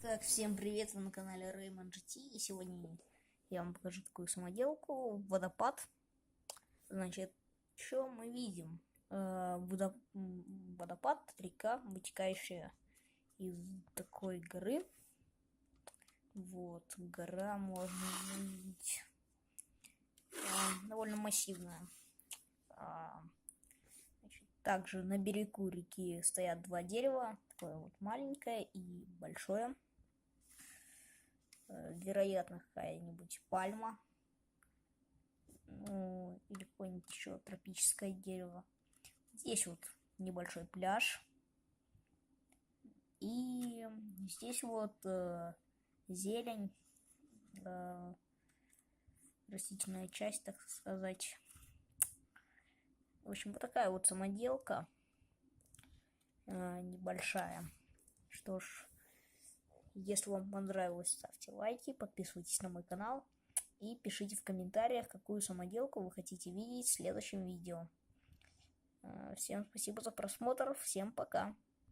Так, всем привет, вы на канале Rayman GT, и сегодня я вам покажу такую самоделку, водопад. Значит, что мы видим? Водопад, река, вытекающая из такой горы. Вот, гора можно увидеть, довольно массивная. Значит, также на берегу реки стоят два дерева, такое вот маленькое и большое. Вероятно, какая-нибудь пальма, ну, или какое-нибудь еще тропическое дерево. Здесь вот небольшой пляж. И здесь вот зелень, растительная часть, так сказать. В общем, вот такая вот самоделка небольшая. Что ж, если вам понравилось, ставьте лайки, подписывайтесь на мой канал и пишите в комментариях, какую самоделку вы хотите видеть в следующем видео. Всем спасибо за просмотр, всем пока!